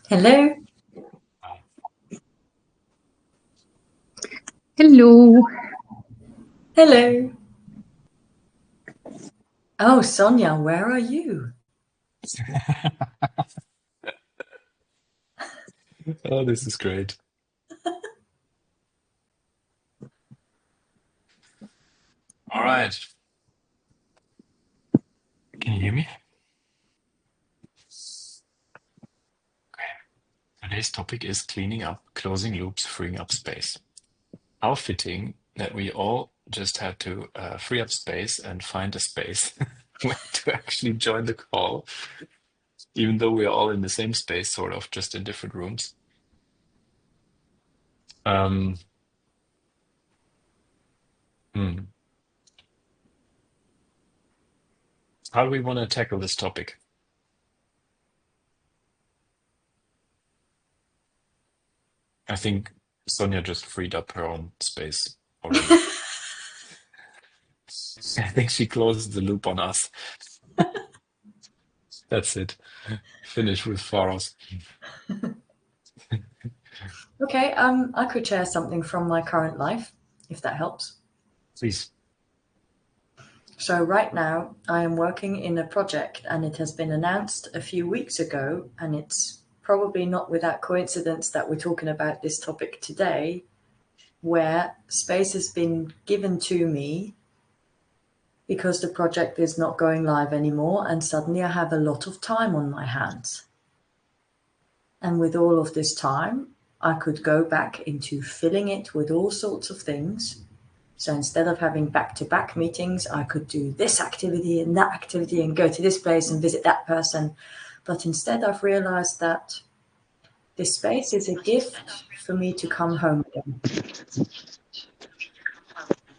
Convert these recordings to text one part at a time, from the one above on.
Hello. Hello. Hello. Oh, Sonia, where are you? Oh, this is great. All right. Can you hear me? Okay. Today's topic is cleaning up, closing loops, freeing up space. How fitting that we all just had to free up space and find a space to actually join the call, even though we're all in the same space, sort of, just in different rooms. Um, hmm. How do we want to tackle this topic? I think Sonia just freed up her own space already. I think she closed the loop on us. That's it. Finish with Faros. Okay, I could share something from my current life, if that helps. Please. So right now I am working in a project and it has been announced a few weeks ago, and it's probably not without coincidence that we're talking about this topic today, where space has been given to me because the project is not going live anymore, and suddenly I have a lot of time on my hands. And with all of this time, I could go back into filling it with all sorts of things. So instead of having back to back meetings, I could do this activity and that activity and go to this place and visit that person. But instead, I've realized that this space is a gift for me to come home again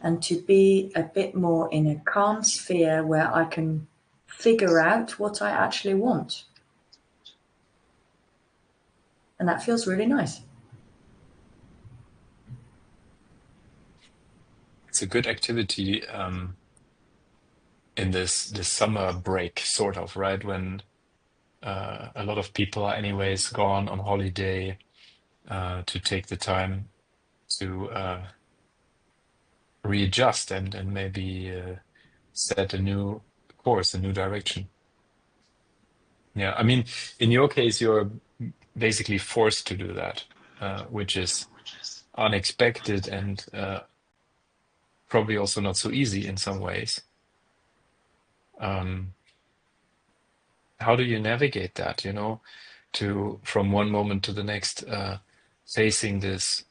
and to be a bit more in a calm sphere where I can figure out what I actually want. And that feels really nice. It's a good activity in this summer break, sort of, right? When a lot of people are anyways gone on holiday to take the time to readjust and maybe set a new course, a new direction. Yeah, I mean, in your case, you're basically forced to do that, which is unexpected and probably also not so easy in some ways. Um, how do you navigate that, to from one moment to the next, facing this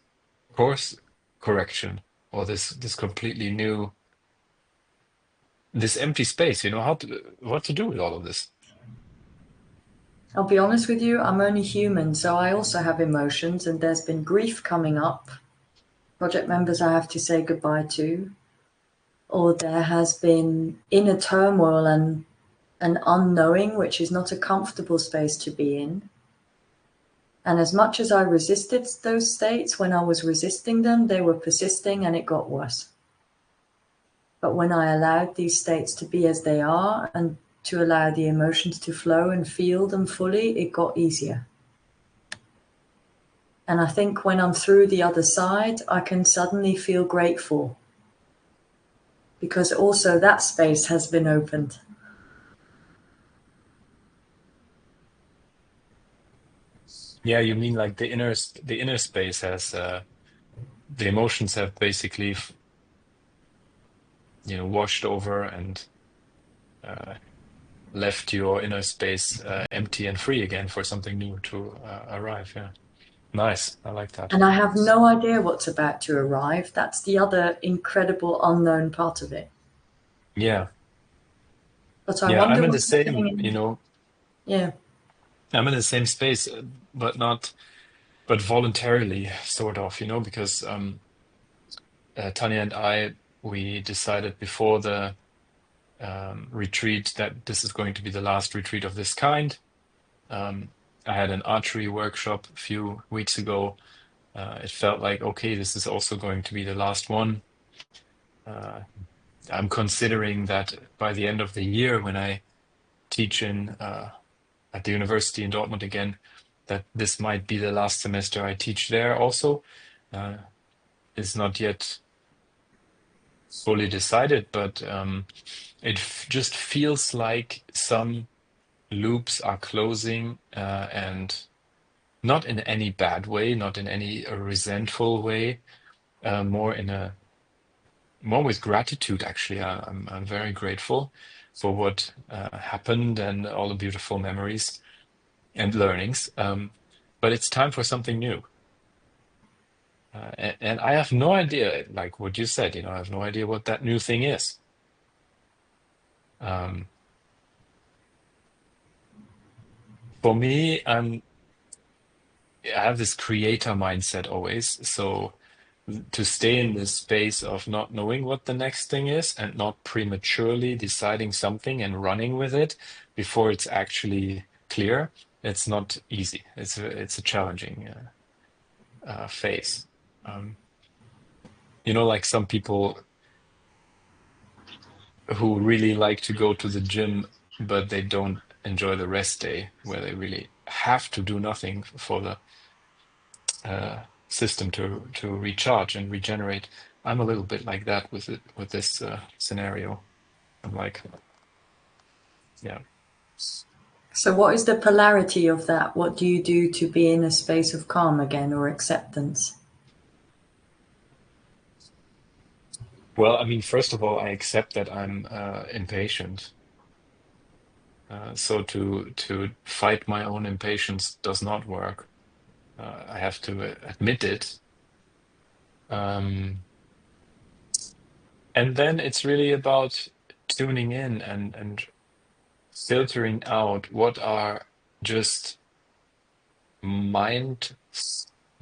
course correction or this completely new, this empty space, what to do with all of this? I'll be honest with you, I'm only human, so I also have emotions, and there's been grief coming up, project members I have to say goodbye to, or there has been inner turmoil and an unknowing, which is not a comfortable space to be in. And as much as I resisted those states, when I was resisting them, they were persisting and it got worse. But when I allowed these states to be as they are and to allow the emotions to flow and feel them fully, it got easier. And I think when I'm through the other side, I can suddenly feel grateful because also that space has been opened. Yeah, you mean like the inner space has the emotions have basically washed over and uh, left your inner space empty and free again for something new to arrive. Yeah, nice. I like that. And I have no idea what's about to arrive. That's the other incredible unknown part of it. Yeah, But I yeah. wonder what's happening yeah. I'm in the same space, but voluntarily, sort of, because Tanya and I, we decided before the retreat that this is going to be the last retreat of this kind. Um, I had an archery workshop a few weeks ago. It felt like, okay, this is also going to be the last one. Uh, I'm considering that by the end of the year, when I teach in at the university in Dortmund again, that this might be the last semester I teach there also. It's not yet fully decided, but just feels like some loops are closing, and not in any bad way, not in any resentful way, more in a more with gratitude. Actually, I'm very grateful for what happened and all the beautiful memories and learnings. But it's time for something new. And I have no idea, like what you said, I have no idea what that new thing is. Um, for me, I have this creator mindset always. So to stay in this space of not knowing what the next thing is and not prematurely deciding something and running with it before it's actually clear, it's not easy. It's a challenging phase. Um, like some people who really like to go to the gym, but they don't enjoy the rest day, where they really have to do nothing for the system to recharge and regenerate. I'm a little bit like that with this scenario. I'm like, yeah. So, what is the polarity of that? What do you do to be in a space of calm again or acceptance? Well, I mean, first of all, I accept that I'm impatient. So to fight my own impatience does not work. I have to admit it. And then it's really about tuning in and filtering out what are just mind,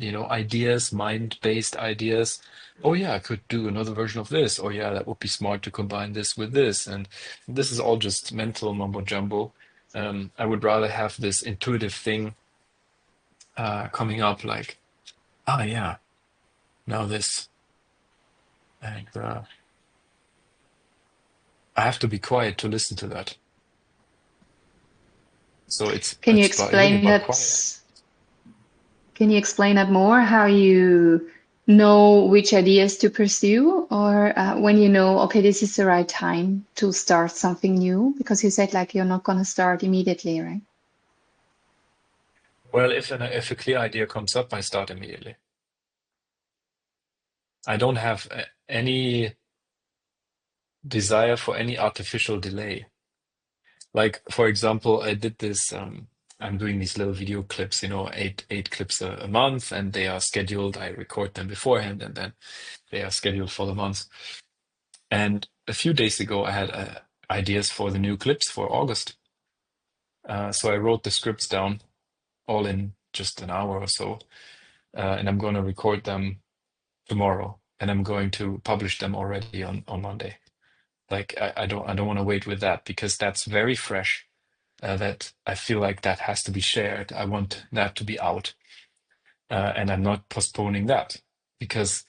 ideas, mind-based ideas. Oh yeah, I could do another version of this. Oh yeah, that would be smart to combine this with this. And this is all just mental mumbo jumbo. I would rather have this intuitive thing coming up like, ah yeah, now this. And I have to be quiet to listen to that. So it's Can you really explain about that? quiet. Can you explain that more? How you know which ideas to pursue, or when you know, okay, this is the right time to start something new? Because you said like you're not going to start immediately, right? Well, if a clear idea comes up, I start immediately. I don't have any desire for any artificial delay. Like, for example, I did this. I'm doing these little video clips, eight clips a month, and they are scheduled. I record them beforehand, and then they are scheduled for the month. And a few days ago, I had ideas for the new clips for August. So I wrote the scripts down all in just an hour or so, and I'm going to record them tomorrow, and I'm going to publish them already on Monday. Like I don't want to wait with that because that's very fresh. That I feel like that has to be shared. I want that to be out, and I'm not postponing that because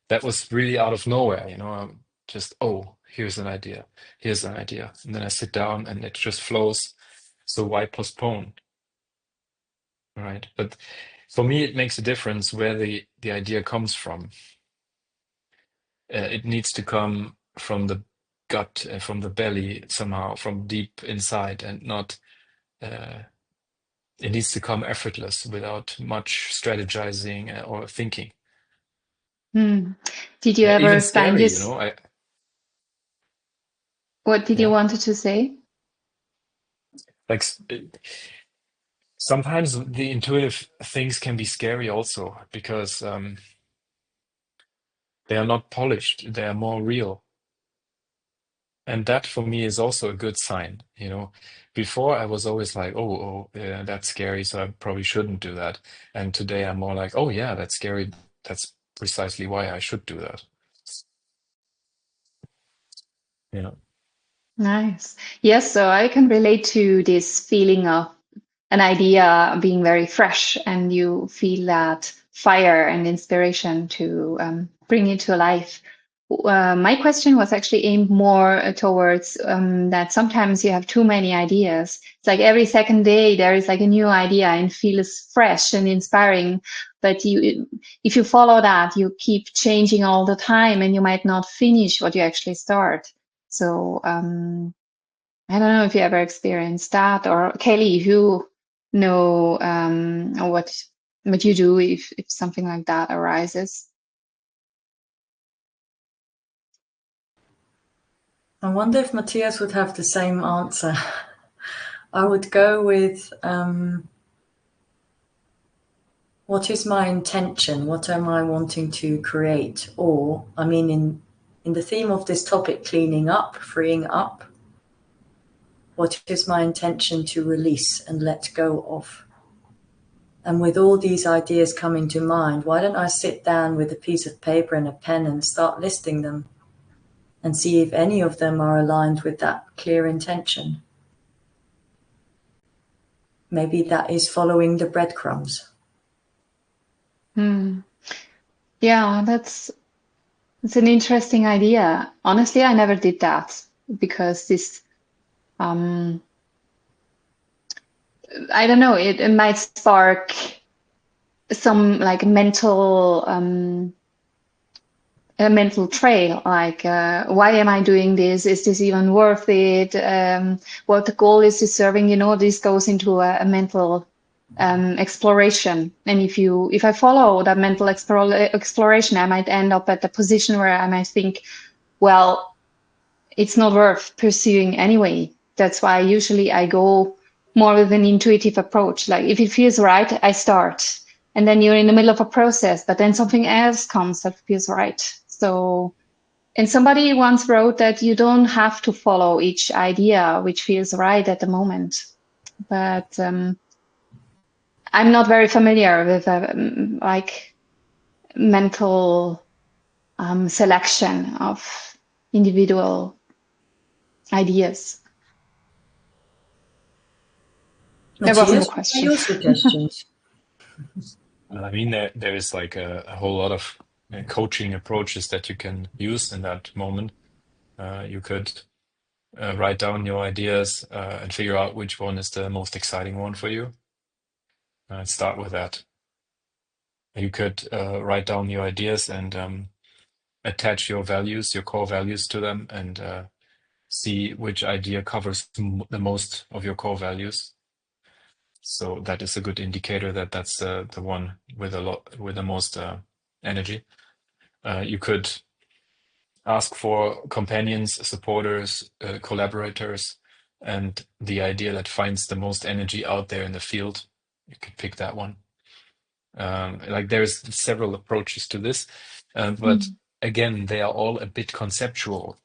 that was really out of nowhere. I'm just, oh, here's an idea, and then I sit down and it just flows. So why postpone, right? But for me, it makes a difference where the idea comes from. It needs to come from the gut, from the belly somehow, from deep inside, and not. It needs to come effortless without much strategizing or thinking. Did you Even ever find scary, this? What did you Yeah, wanted to say? like sometimes the intuitive things can be scary also because they are not polished, they are more real. And that for me is also a good sign. Before I was always like, oh, yeah, that's scary, so I probably shouldn't do that. And today I'm more like, oh yeah, that's scary. That's precisely why I should do that. Yeah. Nice. Yes, so I can relate to this feeling of an idea being very fresh, and you feel that fire and inspiration to bring it to life. My question was actually aimed more towards that sometimes you have too many ideas. It's like every second day there is like a new idea and feels fresh and inspiring. But if you follow that, you keep changing all the time and you might not finish what you actually start. So I don't know if you ever experienced that, or Kelly, if you know what you do if something like that arises. I wonder if Matthias would have the same answer. I would go with what is my intention? What am I wanting to create? Or, I mean, in the theme of this topic, cleaning up, freeing up, what is my intention to release and let go of? And with all these ideas coming to mind, why don't I sit down with a piece of paper and a pen and start listing them and see if any of them are aligned with that clear intention? Maybe that is following the breadcrumbs. Yeah, that's an interesting idea. Honestly, I never did that because this, I don't know, it might spark some like a mental trail, like why am I doing this? Is this even worth it? What the goal is serving? This goes into a mental exploration. And if I follow that mental exploration, I might end up at the position where I might think, well, it's not worth pursuing anyway. That's why usually I go more with an intuitive approach. Like if it feels right, I start. And then you're in the middle of a process, but then something else comes that feels right. So, and somebody once wrote that you don't have to follow each idea which feels right at the moment. But I'm not very familiar with like mental selection of individual ideas. That wasn't Matthias, a what are question. your suggestions? Well, I mean, there is like a whole lot of coaching approaches that you can use in that moment. You could write down your ideas and figure out which one is the most exciting one for you. Start with that. You could write down your ideas and attach your values, your core values to them, and see which idea covers the most of your core values. So that is a good indicator that that's the one with the most energy. You could ask for companions, supporters, collaborators, and the idea that finds the most energy out there in the field. You could pick that one. Like there's several approaches to this, but again, they are all a bit conceptual.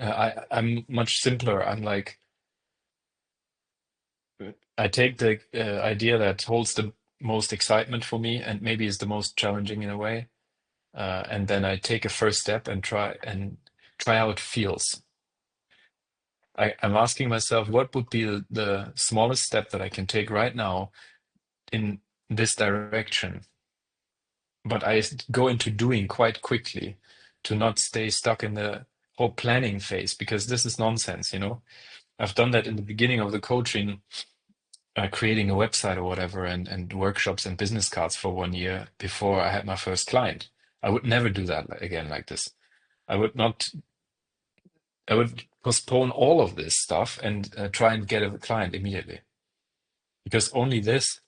I'm much simpler. I'm like, I take the idea that holds the most excitement for me and maybe is the most challenging in a way, and then I take a first step and try how it feels. I'm asking myself, what would be the smallest step that I can take right now in this direction? But I go into doing quite quickly to not stay stuck in the whole planning phase because this is nonsense, you know? I've done that in the beginning of the coaching, creating a website or whatever, and workshops and business cards for 1 year before I had my first client. I would never do that again like this. I would not. I would postpone all of this stuff and try and get a client immediately, because only this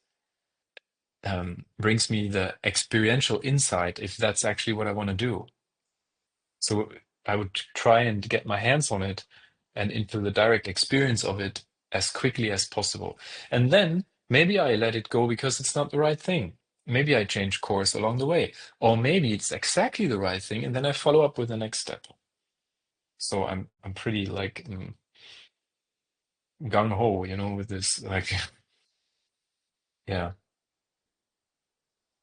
brings me the experiential insight if that's actually what I want to do. So I would try and get my hands on it and into the direct experience of it as quickly as possible. And then maybe I let it go because it's not the right thing. Maybe I change course along the way, or maybe it's exactly the right thing, and then I follow up with the next step. So I'm pretty like gung ho, you know, with this. Like, yeah,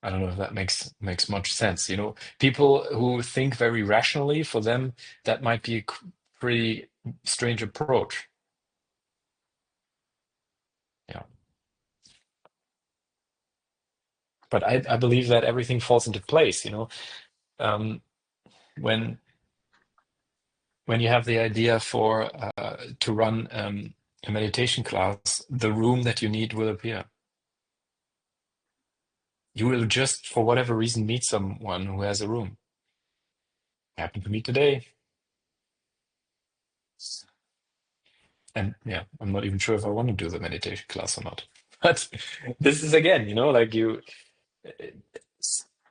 I don't know if that makes much sense. You know, people who think very rationally, for them, that might be a pretty strange approach. Yeah. But I believe that everything falls into place, you know. when you have the idea for to run a meditation class, the room that you need will appear. You will just, for whatever reason, meet someone who has a room. Happened to me today. And yeah, I'm not even sure if I want to do the meditation class or not. But this is again, like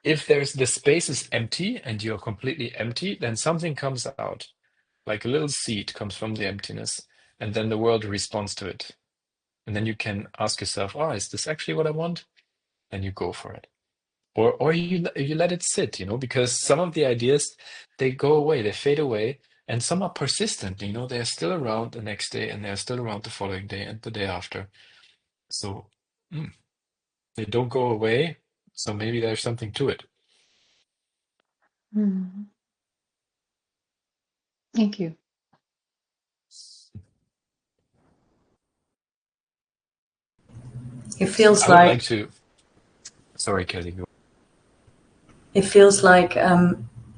if there's the space is empty and you're completely empty, then something comes out. Like a little seed comes from the emptiness, and then the world responds to it. And then you can ask yourself, oh, is this actually what I want? And you go for it. Or you let it sit, because some of the ideas, they go away, they fade away, and some are persistent, they're still around the next day, and they're still around the following day and the day after. So they don't go away, so maybe there's something to it. Thank you. It feels I would like like to. Sorry, Kelly. Go. it feels like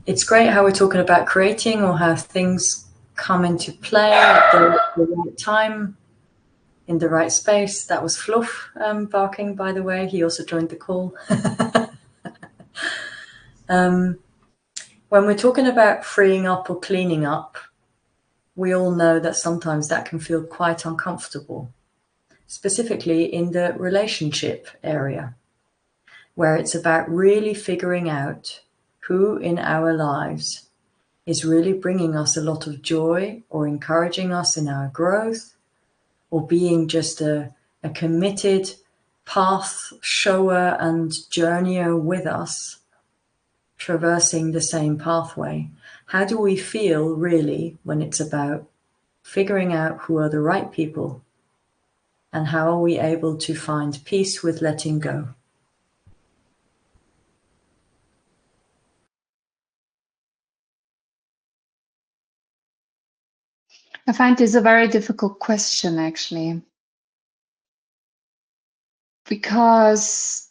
it's great how we're talking about creating or how things come into play at the right time, in the right space. That was Fluff barking, by the way. He also joined the call. When we're talking about freeing up or cleaning up, we all know that sometimes that can feel quite uncomfortable, specifically in the relationship area, where it's about really figuring out who in our lives is really bringing us a lot of joy or encouraging us in our growth, or being just a committed path shower and journeyer with us, traversing the same pathway. How do we feel really when it's about figuring out who are the right people, and how are we able to find peace with letting go? I find this a very difficult question, actually, because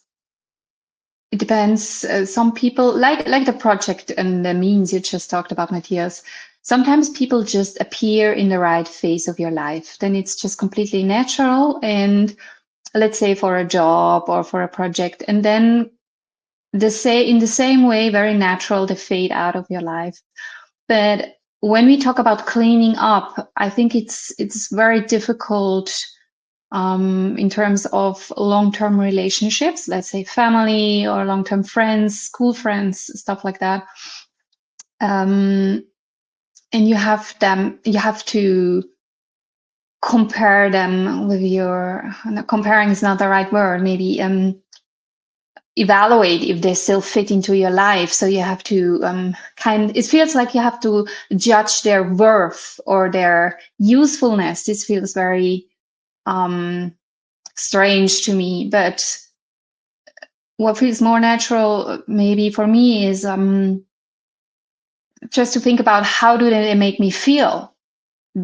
it depends. Some people, like the project and the means you just talked about, Matthias, sometimes people just appear in the right phase of your life. Then it's just completely natural, and let's say for a job or for a project, and then in the same way, very natural, they fade out of your life. But when we talk about cleaning up, I think it's very difficult in terms of long-term relationships, let's say family or long-term friends, school friends, stuff like that. And you have to compare them with comparing is not the right word, maybe evaluate if they still fit into your life. So you have to it feels like you have to judge their worth or their usefulness. This feels very strange to me, but what feels more natural maybe for me is just to think about how do they make me feel.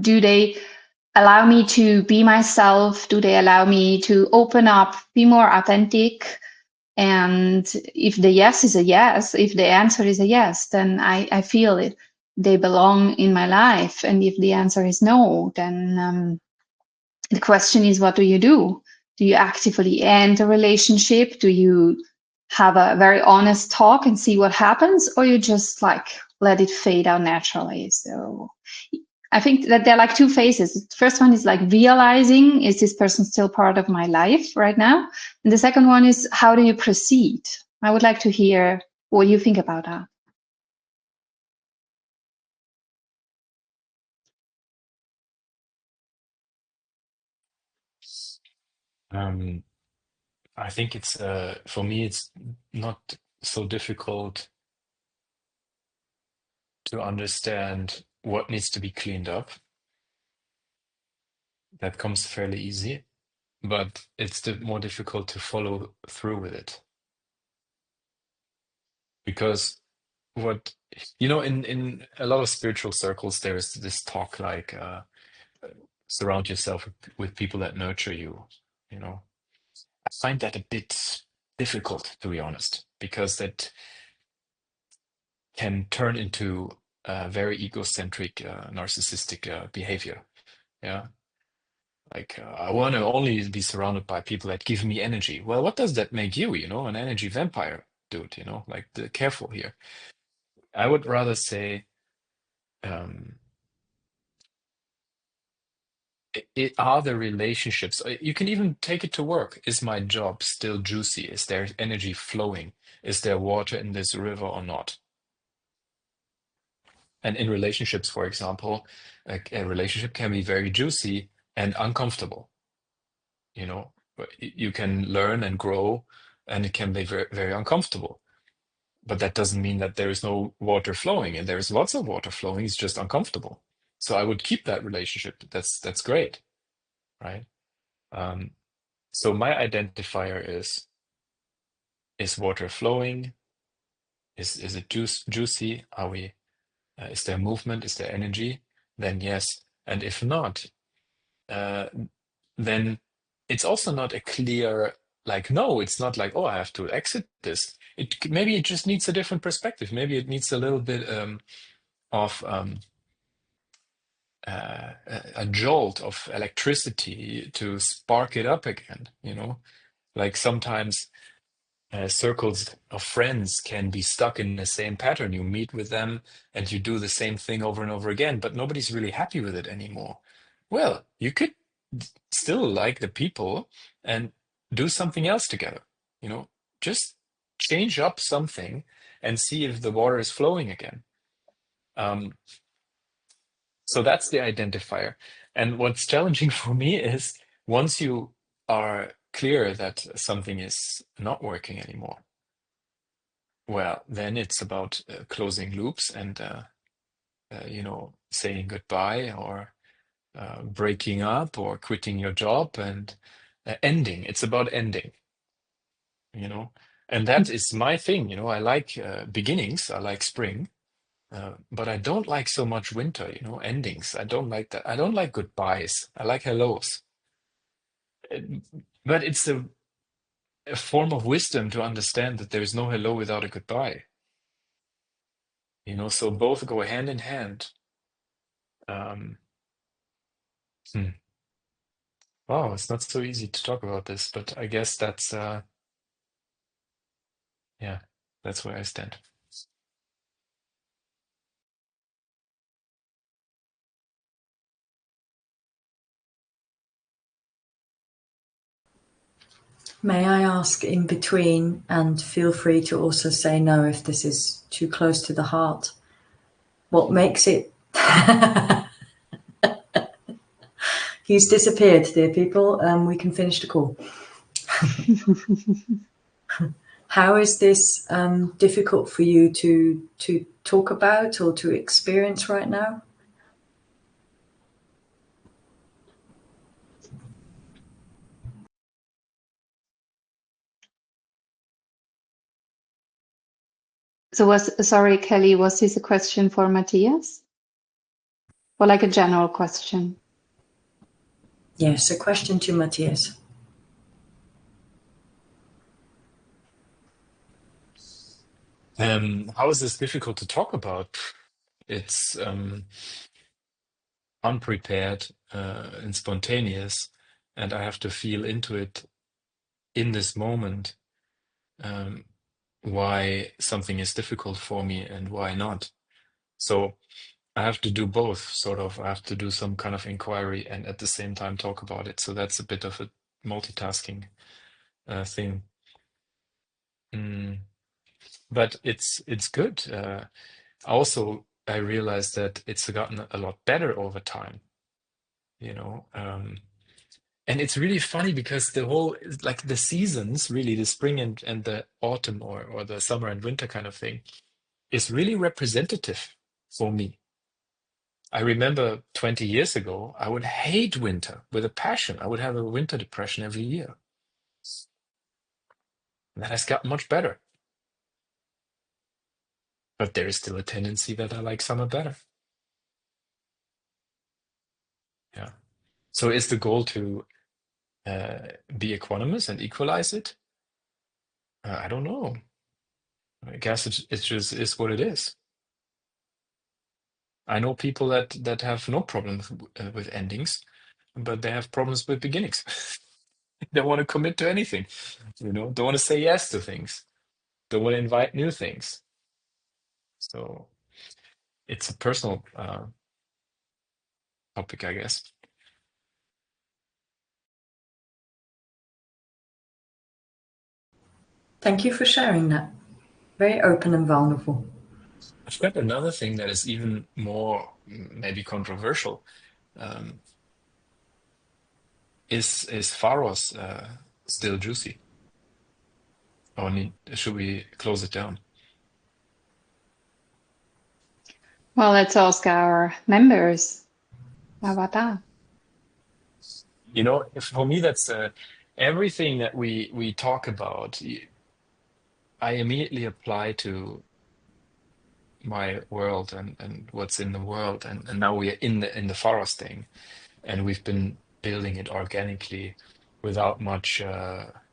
Do they allow me to be myself? Do they allow me to open up, be more authentic? And if the yes is a yes, if the answer is a yes, then I feel it. They belong in my life. And if the answer is no, then the question is, what do you do? Do you actively end a relationship? Do you have a very honest talk and see what happens? Or you just let it fade out naturally? So I think that there are two phases. The first one is realizing, is this person still part of my life right now? And the second one is, how do you proceed? I would like to hear what you think about that. I think it's for me, it's not so difficult to understand what needs to be cleaned up. That comes fairly easy, but it's more difficult to follow through with it. Because in a lot of spiritual circles, there is this talk surround yourself with people that nurture you. I find that a bit difficult, to be honest, because that can turn into very egocentric, narcissistic behavior. Yeah. Like, I want to only be surrounded by people that give me energy. Well, what does that make you, an energy vampire, dude, like careful here. I would rather say, um, are the relationships, you can even take it to work. Is my job still juicy? Is there energy flowing? Is there water in this river or not? And in relationships, for example, a relationship can be very juicy and uncomfortable. But you can learn and grow, and it can be very, very uncomfortable. But that doesn't mean that there is no water flowing, and there's lots of water flowing. It's just uncomfortable. So I would keep that relationship. That's great, right? Um, so my identifier is water flowing? Is it juicy? Is there movement? Is there energy? Then yes. And if not, uh, then it's also not a clear, like, no, it's not like, oh, I have to exit this. Maybe it just needs a different perspective. Maybe it needs a little bit of a jolt of electricity to spark it up again. Like sometimes circles of friends can be stuck in the same pattern. You meet with them and you do the same thing over and over again, but nobody's really happy with it anymore. Well, you could still like the people and do something else together. Just change up something and see if the water is flowing again. So that's the identifier. And what's challenging for me is once you are clear that something is not working anymore, well, then it's about closing loops and saying goodbye or breaking up or quitting your job and ending. It's about ending, and that is my thing. I like beginnings. I like spring, but I don't like so much winter. Endings. I don't like that. I don't like goodbyes. I like hellos. Uh, But it's a form of wisdom to understand that there is no hello without a goodbye. So both go hand in hand. Um, hmm. Wow, it's not so easy to talk about this, but I guess yeah, that's where I stand. May I ask in between, and feel free to also say no if this is too close to the heart, what makes it... He's disappeared, dear people. We can finish the call. How is this difficult for you to talk about or to experience right now? So sorry, Kelly, was this a question for Matthias? Or like a general question? Yes, a question to Matthias. How is this difficult to talk about? It's unprepared and spontaneous, and I have to feel into it in this moment, why something is difficult for me and why not. So I have to do both, sort of. I have to do some kind of inquiry and at the same time talk about it. So that's a bit of a multitasking thing. But it's good. Also, I realized that it's gotten a lot better over time, and it's really funny because the whole, like the seasons, really the spring and the autumn or the summer and winter kind of thing is really representative for me. I remember 20 years ago, I would hate winter with a passion. I would have a winter depression every year. And that has got much better. But there is still a tendency that I like summer better. Yeah. So is the goal to be equanimous and equalize it? I don't know. I guess it just is what it is. I know people that have no problems with endings, but they have problems with beginnings. They want to commit to anything, don't want to say yes to things, don't want to invite new things. So it's a personal topic, I guess. Thank you for sharing that. Very open and vulnerable. I've got another thing that is even more maybe controversial. Is Pharos still juicy? Or should we close it down? Well, let's ask our members. How about that? For me, that's everything that we talk about. I immediately apply to my world and what's in the world, and now we are in the Pharos thing, and we've been building it organically, without much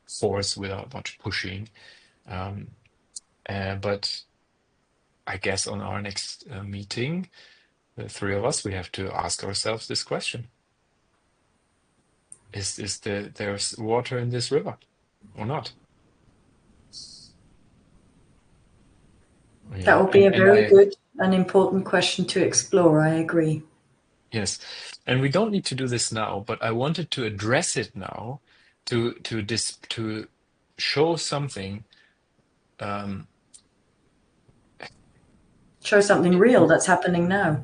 force, without much pushing. But I guess on our next meeting, the three of us, we have to ask ourselves this question: there's water in this river or not? That will be a very good and important question to explore. I agree. Yes, and we don't need to do this now, but I wanted to address it now, to show something. Show something real that's happening now.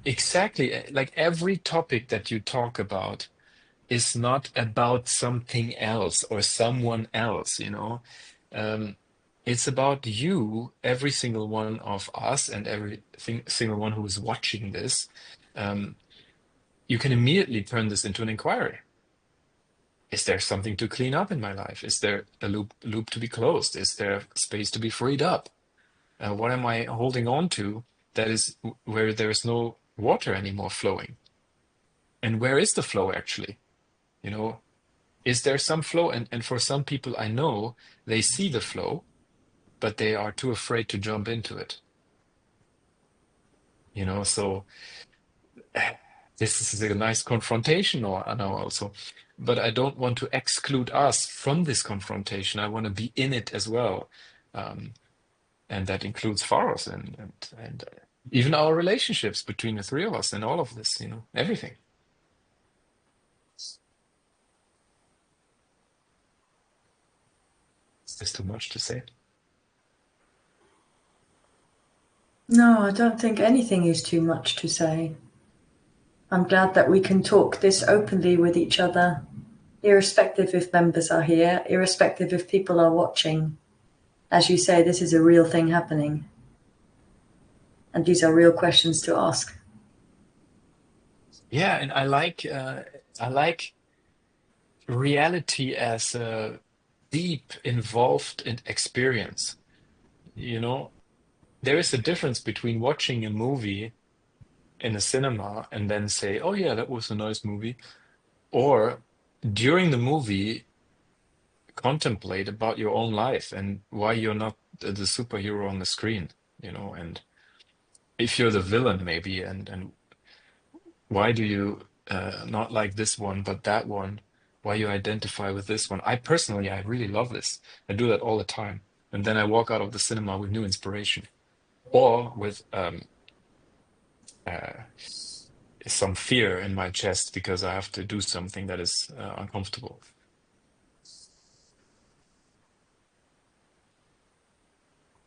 Exactly, like every topic that you talk about is not about something else or someone else, it's about you, every single one of us, and every single one who is watching this. You can immediately turn this into an inquiry. Is there something to clean up in my life? Is there a loop to be closed? Is there space to be freed up? What am I holding on to that is where there is no water anymore flowing? And where is the flow actually? Is there some flow? And for some people I know, they see the flow, but they are too afraid to jump into it. So this is a nice confrontation now also. But I don't want to exclude us from this confrontation. I want to be in it as well. And that includes Pharos and even our relationships between the three of us and all of this, everything. Is this too much to say? No, I don't think anything is too much to say. I'm glad that we can talk this openly with each other, irrespective if members are here, irrespective if people are watching. As you say, this is a real thing happening. And these are real questions to ask. Yeah, and I like reality as a deep, involved experience. There is a difference between watching a movie in a cinema and then say, "Oh yeah, that was a nice movie," or during the movie contemplate about your own life and why you're not the superhero on the screen, and if you're the villain maybe, and why do you not like this one but that one? Why you identify with this one? I personally, I really love this. I do that all the time, and then I walk out of the cinema with new inspiration, or with some fear in my chest because I have to do something that is uncomfortable.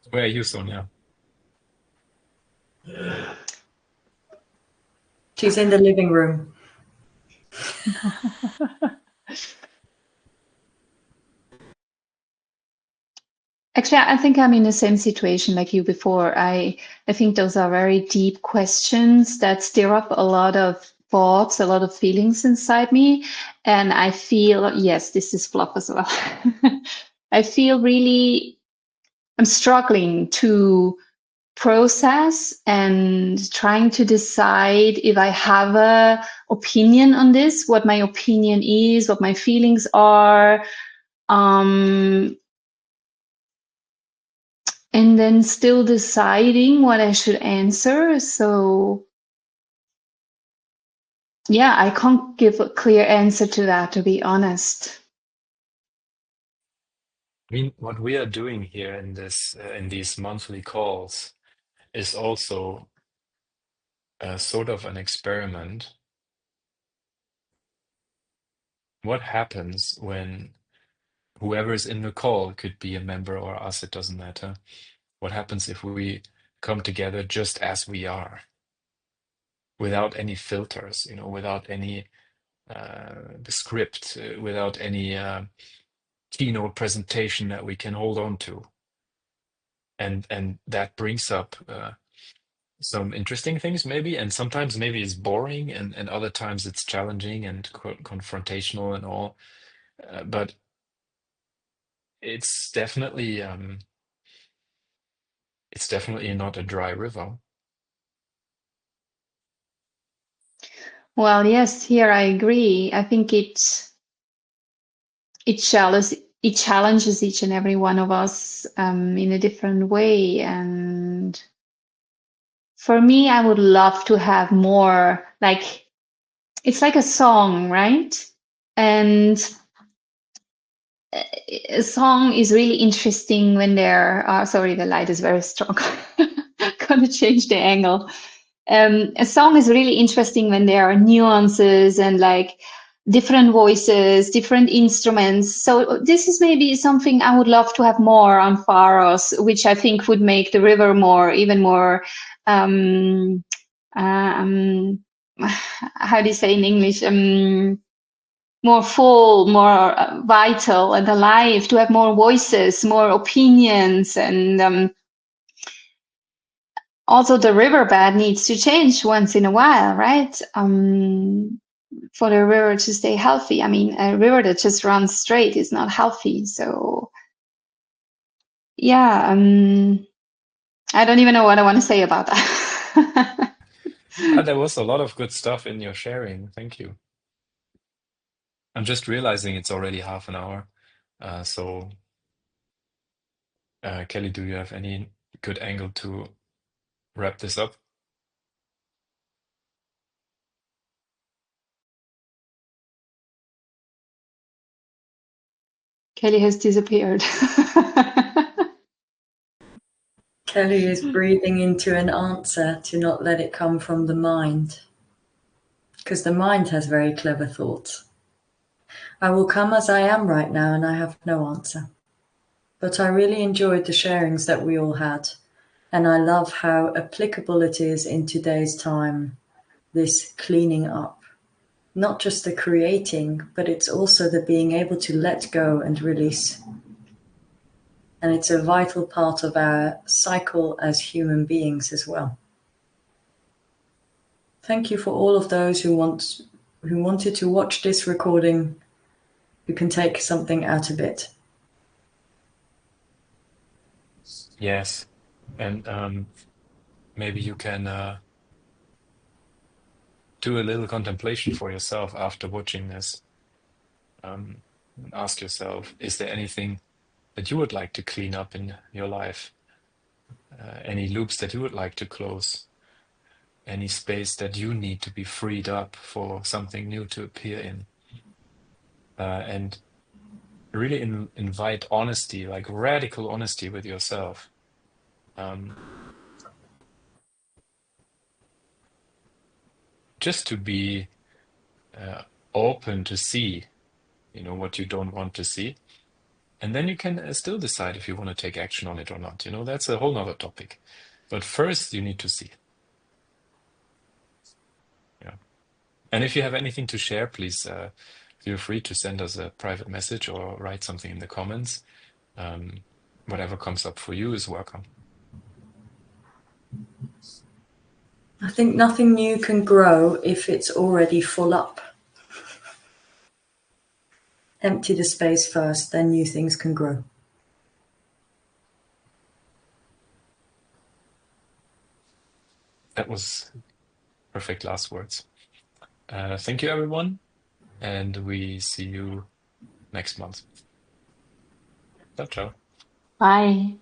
Where are you, Sonia? She's in the living room. Actually, I think I'm in the same situation like you before. I think those are very deep questions that stir up a lot of thoughts, a lot of feelings inside me. And I feel, yes, this is fluff as well. I feel I'm struggling to process and trying to decide if I have a opinion on this, what my opinion is, what my feelings are. And then still deciding what I should answer. So Yeah, I can't give a clear answer to that, to be honest. I mean, what we are doing here in these monthly calls is also a sort of an experiment. What happens when whoever is in the call, could be a member or us, it doesn't matter. What happens if we come together just as we are, without any filters, without any script, without any keynote presentation that we can hold on to, and that brings up some interesting things maybe, and sometimes maybe it's boring, and other times it's challenging and confrontational and all, but it's definitely not a dry river. Well, yes, here I agree. I think it challenges each and every one of us in a different way. And for me, I would love to have more, like, it's like a song, right? And a song is really interesting when there are, sorry, the light is very strong. Gonna change the angle. A song is really interesting when there are nuances and like different voices, different instruments. So this is maybe something I would love to have more on Pharos, which I think would make the river even more, um, how do you say in English? More full, more vital and alive, to have more voices, more opinions, and also the riverbed needs to change once in a while, right? For the river to stay healthy. I mean, a river that just runs straight is not healthy. So yeah, I don't even know what I want to say about that. There was a lot of good stuff in your sharing. Thank you. I'm just realizing it's already half an hour. So, Kelly, do you have any good angle to wrap this up? Kelly has disappeared. Kelly is breathing into an answer to not let it come from the mind, because the mind has very clever thoughts. I will come as I am right now, and I have no answer. But I really enjoyed the sharings that we all had, and I love how applicable it is in today's time, this cleaning up. Not just the creating, but it's also the being able to let go and release. And it's a vital part of our cycle as human beings as well. Thank you for all of those who wanted to watch this recording, who can take something out of it. Yes. And maybe you can do a little contemplation for yourself after watching this. And ask yourself, is there anything that you would like to clean up in your life? Any loops that you would like to close? Any space that you need to be freed up for something new to appear in? And really invite honesty, like radical honesty with yourself. Just to be open to see, what you don't want to see. And then you can still decide if you want to take action on it or not. That's a whole nother topic. But first, you need to see. Yeah. And if you have anything to share, please feel free to send us a private message or write something in the comments. Whatever comes up for you is welcome. I think nothing new can grow if it's already full up. Empty the space first, then new things can grow. That was perfect last words. Thank you, everyone. And we see you next month. Ciao, ciao. Bye.